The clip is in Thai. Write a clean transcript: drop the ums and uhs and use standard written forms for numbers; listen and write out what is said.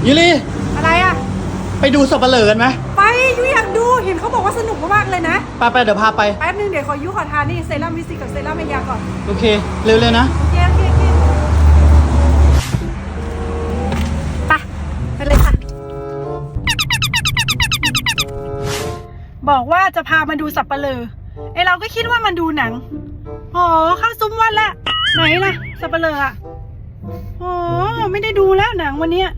ยูรีอะไรอ่ะไปดูสับปะเหร่อกันไหมไปยุอยากดูเห็นเขาบอกว่าสนุกมากเลยนะไปเดี๋ยวพาไปแป๊บนึงเดี๋ยวขอทานนี่เซรั่มวิสิกกับเซรั่มเมยาก่อนโอเคเร็วๆนะโอเคไปเลยค่ะบอกว่าจะพามาดูสับปะเหร่อไอเราก็คิดว่ามันดูหนังอ๋อเข้าซุ้มวัดแล้วไหนนะสับปะเหร่ออ่ะอ๋อไม่ได้ดูแล้วหนังวันเนี้ย